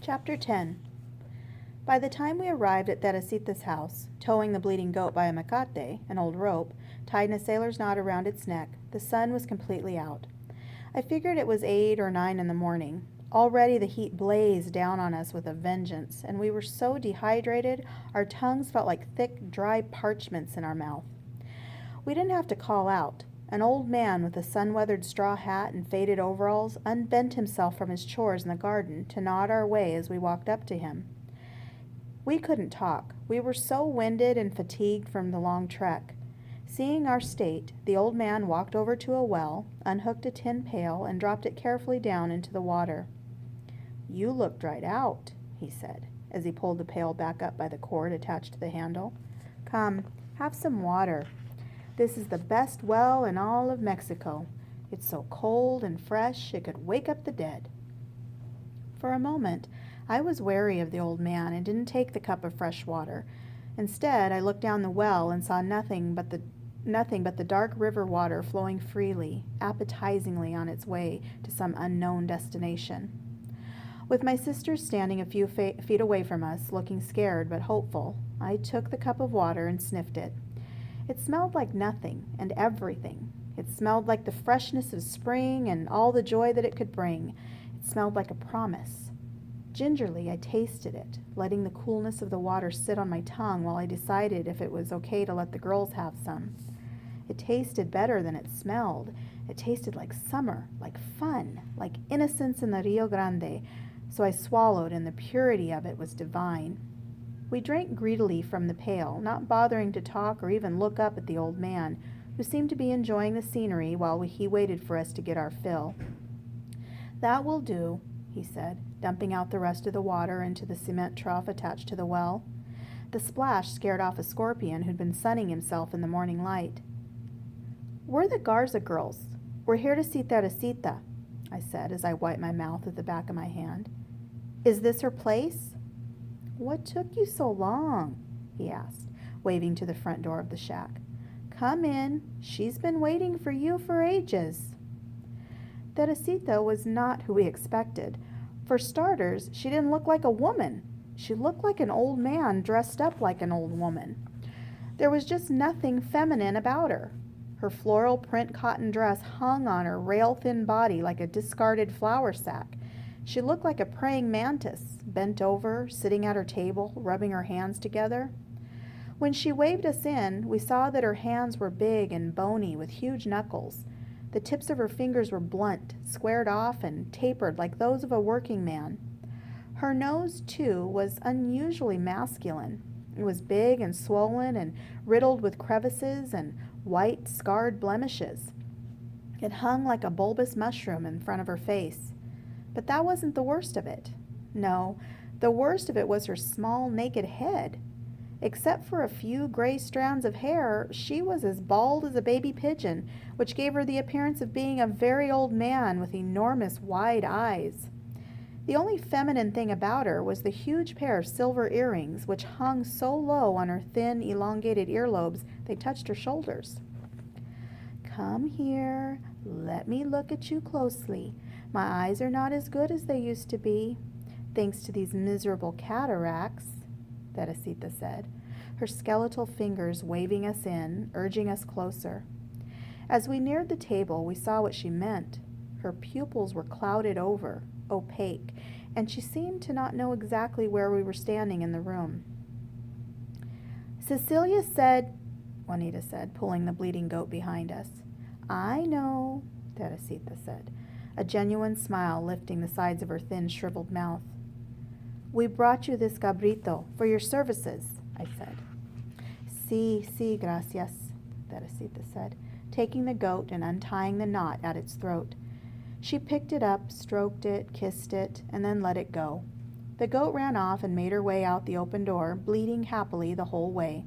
Chapter 10. By the time we arrived at Teresita's house, towing the bleeding goat by a macate, an old rope, tied in a sailor's knot around its neck, the sun was completely out. I figured it was 8 or 9 in the morning. Already the heat blazed down on us with a vengeance, and we were so dehydrated our tongues felt like thick, dry parchments in our mouth. We didn't have to call out. An old man with a sun-weathered straw hat and faded overalls unbent himself from his chores in the garden to nod our way as we walked up to him. We couldn't talk. We were so winded and fatigued from the long trek. Seeing our state, the old man walked over to a well, unhooked a tin pail, and dropped it carefully down into the water. "You look dried out," he said, as he pulled the pail back up by the cord attached to the handle. "Come, have some water. This is the best well in all of Mexico. It's so cold and fresh it could wake up the dead." For a moment, I was wary of the old man and didn't take the cup of fresh water. Instead, I looked down the well and saw nothing but the dark river water flowing freely, appetizingly on its way to some unknown destination. With my sisters standing a few feet away from us, looking scared but hopeful, I took the cup of water and sniffed it. It smelled like nothing and everything. It smelled like the freshness of spring and all the joy that it could bring. It smelled like a promise. Gingerly, I tasted it, letting the coolness of the water sit on my tongue while I decided if it was okay to let the girls have some. It tasted better than it smelled. It tasted like summer, like fun, like innocence in the Rio Grande, so I swallowed, and the purity of it was divine. We drank greedily from the pail, not bothering to talk or even look up at the old man, who seemed to be enjoying the scenery while he waited for us to get our fill. "That will do," he said, dumping out the rest of the water into the cement trough attached to the well. The splash scared off a scorpion who'd been sunning himself in the morning light. "We're the Garza girls. We're here to see Teresita," I said as I wiped my mouth with the back of my hand. "Is this her place?" "What took you so long?" he asked, waving to the front door of the shack. "Come in. She's been waiting for you for ages." Teresita was not who we expected. For starters, she didn't look like a woman. She looked like an old man dressed up like an old woman. There was just nothing feminine about her. Her floral print cotton dress hung on her rail-thin body like a discarded flour sack. She looked like a praying mantis, bent over, sitting at her table, rubbing her hands together. When she waved us in, we saw that her hands were big and bony with huge knuckles. The tips of her fingers were blunt, squared off, and tapered like those of a working man. Her nose, too, was unusually masculine. It was big and swollen and riddled with crevices and white, scarred blemishes. It hung like a bulbous mushroom in front of her face. But that wasn't the worst of it. No, the worst of it was her small, naked head. Except for a few gray strands of hair, she was as bald as a baby pigeon, which gave her the appearance of being a very old man with enormous wide eyes. The only feminine thing about her was the huge pair of silver earrings, which hung so low on her thin, elongated earlobes they touched her shoulders. "Come here. Let me look at you closely. My eyes are not as good as they used to be, thanks to these miserable cataracts," Teresita said, her skeletal fingers waving us in, urging us closer. As we neared the table, we saw what she meant. Her pupils were clouded over, opaque, and she seemed to not know exactly where we were standing in the room. "Cecilia said," Juanita said, pulling the bleeding goat behind us. "I know," Teresita said, a genuine smile lifting the sides of her thin, shriveled mouth. "We brought you this cabrito for your services," I said. Sí, gracias," Teresita said, taking the goat and untying the knot at its throat. She picked it up, stroked it, kissed it, and then let it go. The goat ran off and made her way out the open door, bleating happily the whole way.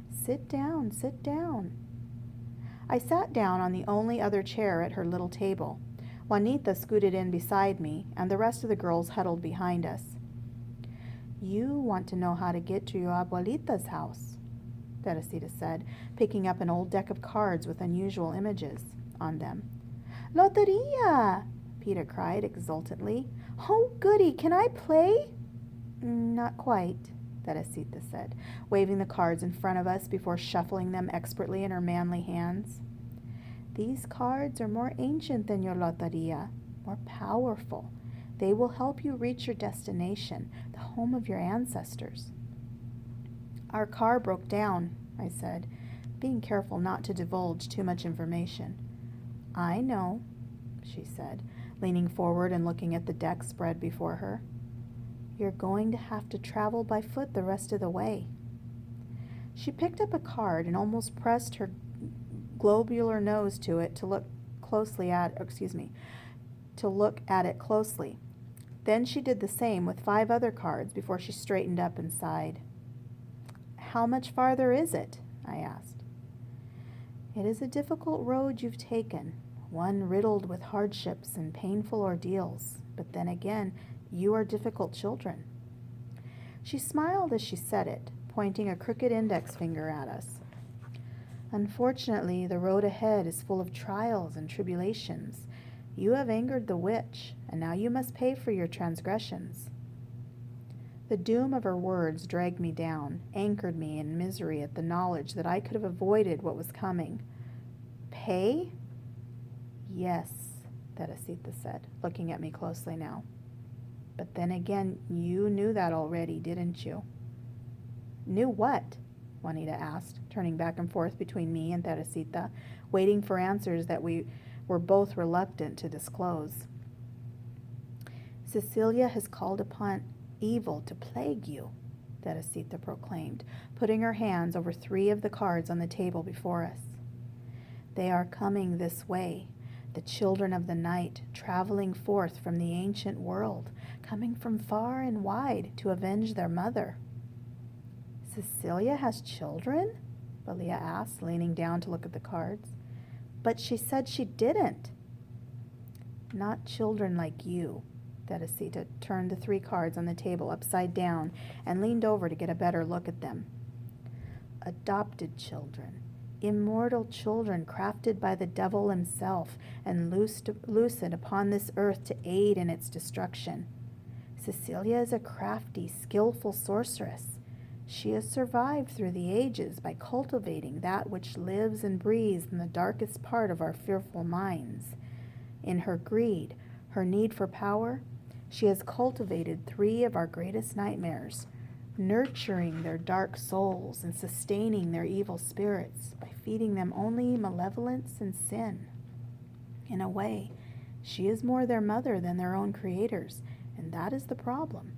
Sit down, sit down." I sat down on the only other chair at her little table. Juanita scooted in beside me, and the rest of the girls huddled behind us. "You want to know how to get to your abuelita's house," Teresita said, picking up an old deck of cards with unusual images on them. "Loteria!" Peter cried exultantly, Oh, goody, can I play? Not quite, Teresita said, waving the cards in front of us before shuffling them expertly in her manly hands. These cards are more ancient than your loteria, more powerful. They will help you reach your destination, the home of your ancestors. Our car broke down, I said, being careful not to divulge too much information. I know, she said, leaning forward and looking at the deck spread before her. You're going to have to travel by foot the rest of the way. She picked up a card and almost pressed her globular nose to it to look at it closely. Then she did the same with 5 other cards before she straightened up and sighed. How much farther is it? I asked. It is a difficult road you've taken, one riddled with hardships and painful ordeals, but then again, you are difficult children. She smiled as she said it, pointing a crooked index finger at us. Unfortunately, the road ahead is full of trials and tribulations. You have angered the witch, and now you must pay for your transgressions. The doom of her words dragged me down, anchored me in misery at the knowledge that I could have avoided what was coming. Pay? Yes, Teresita said, looking at me closely now. But then again, you knew that already, didn't you? Knew what? Juanita asked, turning back and forth between me and Teresita, waiting for answers that we were both reluctant to disclose. Cecilia has called upon evil to plague you, Teresita proclaimed, putting her hands over 3 of the cards on the table before us. They are coming this way, the children of the night, traveling forth from the ancient world, coming from far and wide to avenge their mother. Cecilia has children? Valia asked, leaning down to look at the cards. But she said she didn't. Not children like you. Teresita turned the 3 cards on the table upside down and leaned over to get a better look at them. Adopted children. Immortal children crafted by the devil himself and loosed upon this earth to aid in its destruction. Cecilia is a crafty, skillful sorceress. She has survived through the ages by cultivating that which lives and breathes in the darkest part of our fearful minds. In her greed, her need for power, she has cultivated 3 of our greatest nightmares, nurturing their dark souls and sustaining their evil spirits by feeding them only malevolence and sin. In a way, she is more their mother than their own creators, and that is the problem.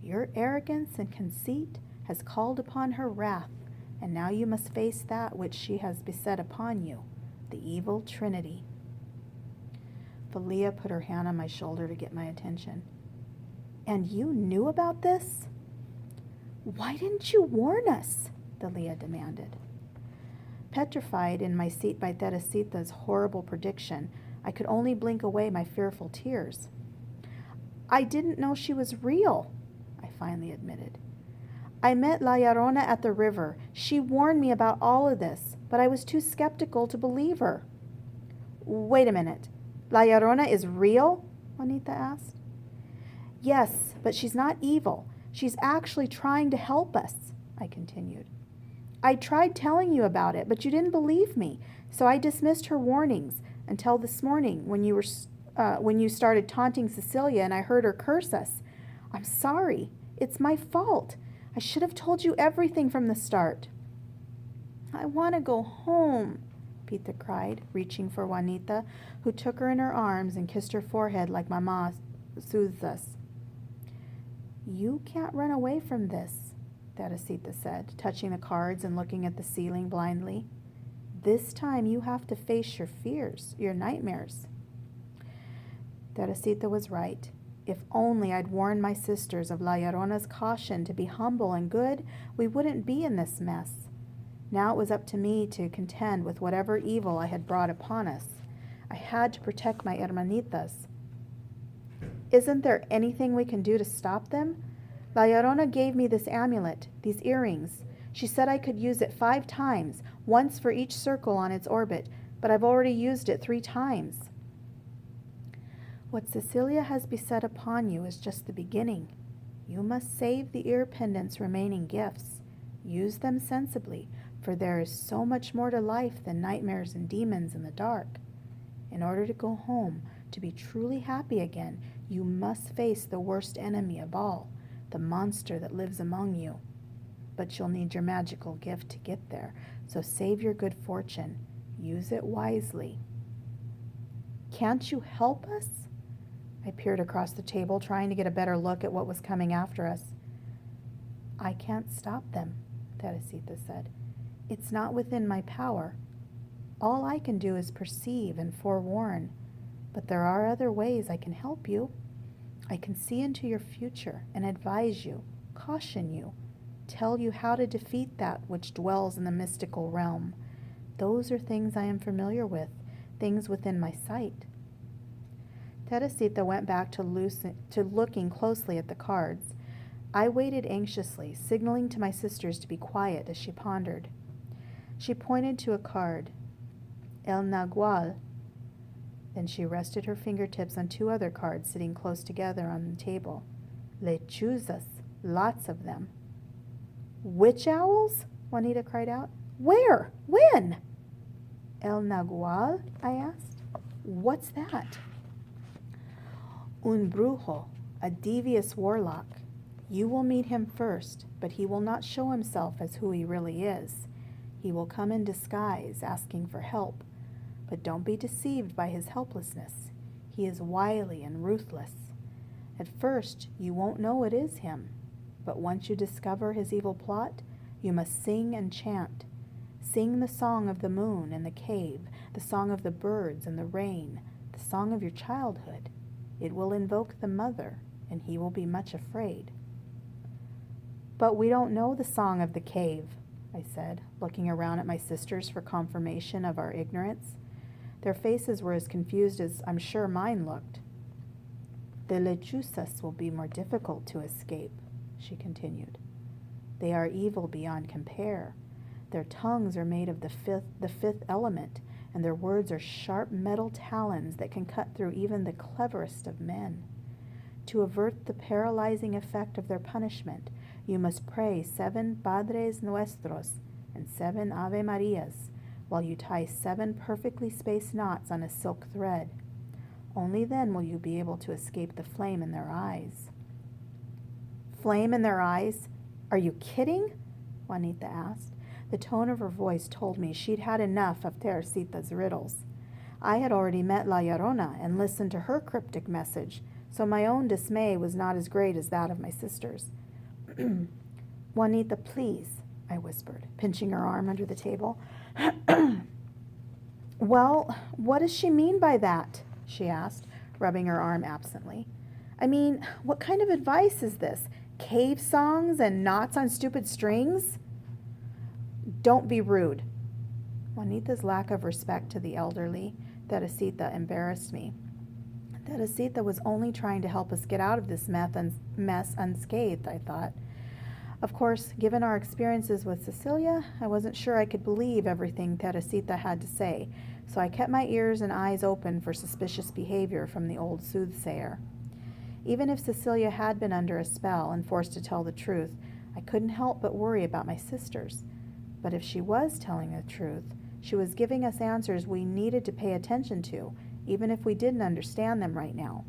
Your arrogance and conceit has called upon her wrath, and now you must face that which she has beset upon you, the evil Trinity. Valia put her hand on my shoulder to get my attention. And you knew about this? Why didn't you warn us? Dalia demanded. Petrified in my seat by Teresita's horrible prediction, I could only blink away my fearful tears. I didn't know she was real, I finally admitted. I met La Llorona at the river. She warned me about all of this, but I was too skeptical to believe her. Wait a minute. La Llorona is real? Juanita asked. Yes, but she's not evil. She's actually trying to help us, I continued. I tried telling you about it, but you didn't believe me, so I dismissed her warnings until this morning when you started taunting Cecilia and I heard her curse us. I'm sorry. It's my fault. I should have told you everything from the start. I want to go home, Pita cried, reaching for Juanita, who took her in her arms and kissed her forehead like Mama soothes us. You can't run away from this, Teresita said, touching the cards and looking at the ceiling blindly. This time you have to face your fears, your nightmares. Teresita was right. If only I'd warned my sisters of La Llorona's caution to be humble and good, we wouldn't be in this mess. Now it was up to me to contend with whatever evil I had brought upon us. I had to protect my hermanitas. Isn't there anything we can do to stop them? La Llorona gave me this amulet, these earrings. She said I could use it 5 times, once for each circle on its orbit, but I've already used it 3 times. What Cecilia has beset upon you is just the beginning. You must save the ear pendant's remaining gifts. Use them sensibly, for there is so much more to life than nightmares and demons in the dark. In order to go home, to be truly happy again, you must face the worst enemy of all, the monster that lives among you. But you'll need your magical gift to get there, so save your good fortune. Use it wisely. Can't you help us? I peered across the table, trying to get a better look at what was coming after us. I can't stop them, Teresita said. It's not within my power. All I can do is perceive and forewarn, but there are other ways I can help you. I can see into your future and advise you, caution you, tell you how to defeat that which dwells in the mystical realm. Those are things I am familiar with, things within my sight. Teresita went back to looking closely at the cards. I waited anxiously, signaling to my sisters to be quiet as she pondered. She pointed to a card. El Nagual. Then she rested her fingertips on two other cards sitting close together on the table. Lechuzas, lots of them. Witch owls? Juanita cried out. Where? When? El Nagual? I asked. What's that? Un brujo, a devious warlock. You will meet him first, but he will not show himself as who he really is. He will come in disguise, asking for help. But don't be deceived by his helplessness. He is wily and ruthless. At first, you won't know it is him. But once you discover his evil plot, you must sing and chant. Sing the song of the moon and the cave, the song of the birds and the rain, the song of your childhood. It will invoke the mother, and he will be much afraid. But we don't know the song of the cave, I said, looking around at my sisters for confirmation of our ignorance. Their faces were as confused as I'm sure mine looked. The lechuzas will be more difficult to escape, she continued. They are evil beyond compare. Their tongues are made of the fifth element, and their words are sharp metal talons that can cut through even the cleverest of men. To avert the paralyzing effect of their punishment, you must pray 7 Padres Nuestros and 7 Ave Marias, while you tie 7 perfectly spaced knots on a silk thread. Only then will you be able to escape the flame in their eyes. Flame in their eyes? Are you kidding? Juanita asked. The tone of her voice told me she'd had enough of Teresita's riddles. I had already met La Llorona and listened to her cryptic message, so my own dismay was not as great as that of my sisters. Juanita, please, I whispered, pinching her arm under the table. Well, what does she mean by that? She asked, rubbing her arm absently. I mean, what kind of advice is this? Cave songs and knots on stupid strings? Don't be rude. Juanita's lack of respect to the elderly, Teresita, embarrassed me. Teresita was only trying to help us get out of this mess unscathed, I thought. Of course, given our experiences with Cecilia, I wasn't sure I could believe everything Teresita had to say, so I kept my ears and eyes open for suspicious behavior from the old soothsayer. Even if Cecilia had been under a spell and forced to tell the truth, I couldn't help but worry about my sisters. But if she was telling the truth, she was giving us answers we needed to pay attention to, even if we didn't understand them right now.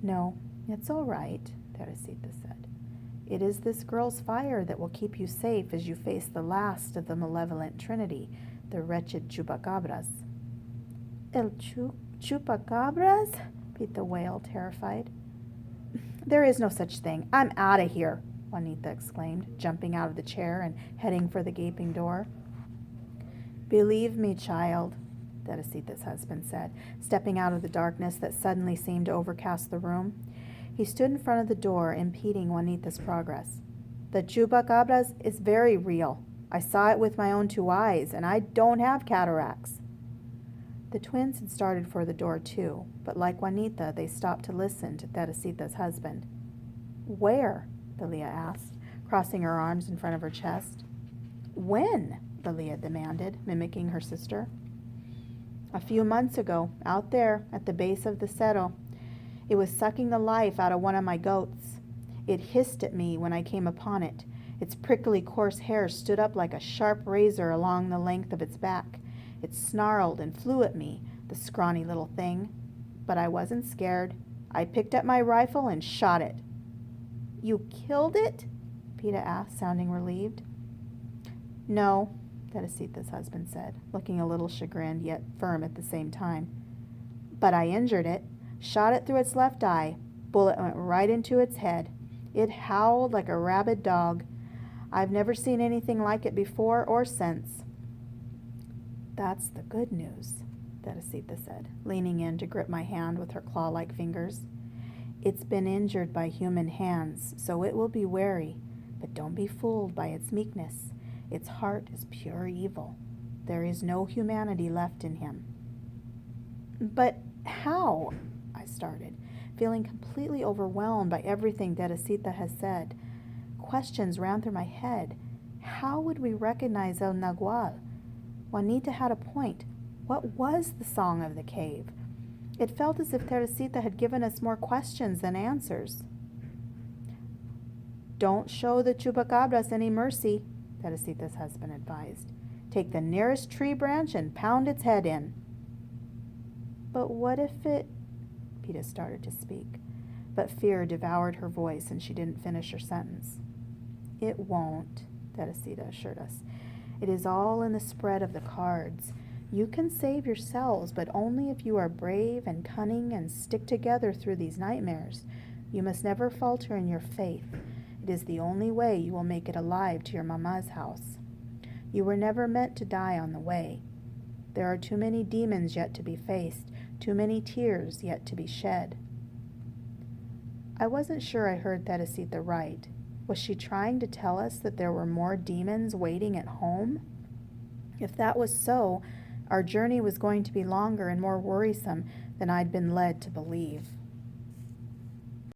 No, it's all right, Teresita said. It is this girl's fire that will keep you safe as you face the last of the malevolent trinity, the wretched chupacabras. El chupacabras? Pita wailed, terrified. There is no such thing. I'm out of here, Juanita exclaimed, jumping out of the chair and heading for the gaping door. Believe me, child, Teresita's husband said, stepping out of the darkness that suddenly seemed to overcast the room. He stood in front of the door, impeding Juanita's progress. The chupacabras is very real. I saw it with my own 2 eyes, and I don't have cataracts. The twins had started for the door too, but like Juanita, they stopped to listen to Teresita's husband. Where? Delia asked, crossing her arms in front of her chest. When? Delia demanded, mimicking her sister. A few months ago, out there at the base of the cerro, it was sucking the life out of one of my goats. It hissed at me when I came upon it. Its prickly, coarse hair stood up like a sharp razor along the length of its back. It snarled and flew at me, the scrawny little thing. But I wasn't scared. I picked up my rifle and shot it. You killed it? Peeta asked, sounding relieved. No, Teresita's husband said, looking a little chagrined yet firm at the same time. But I injured it, shot it through its left eye. Bullet went right into its head. It howled like a rabid dog. I've never seen anything like it before or since. That's the good news, Teresita said, leaning in to grip my hand with her claw-like fingers. It's been injured by human hands, so it will be wary, but don't be fooled by its meekness. Its heart is pure evil. There is no humanity left in him. But how? I started, feeling completely overwhelmed by everything Teresita has said. Questions ran through my head. How would we recognize El Nagual? Juanita had a point. What was the song of the cave? It felt as if Teresita had given us more questions than answers. Don't show the chupacabras any mercy, Teresita's husband advised. Take the nearest tree branch and pound its head in. But what if it... Peeta started to speak, but fear devoured her voice and she didn't finish her sentence. It won't, Teresita assured us. It is all in the spread of the cards. You can save yourselves, but only if you are brave and cunning and stick together through these nightmares. You must never falter in your faith. It is the only way you will make it alive to your mama's house. You were never meant to die on the way. There are too many demons yet to be faced, too many tears yet to be shed. I wasn't sure I heard Teresita right. Was she trying to tell us that there were more demons waiting at home? If that was so, our journey was going to be longer and more worrisome than I'd been led to believe.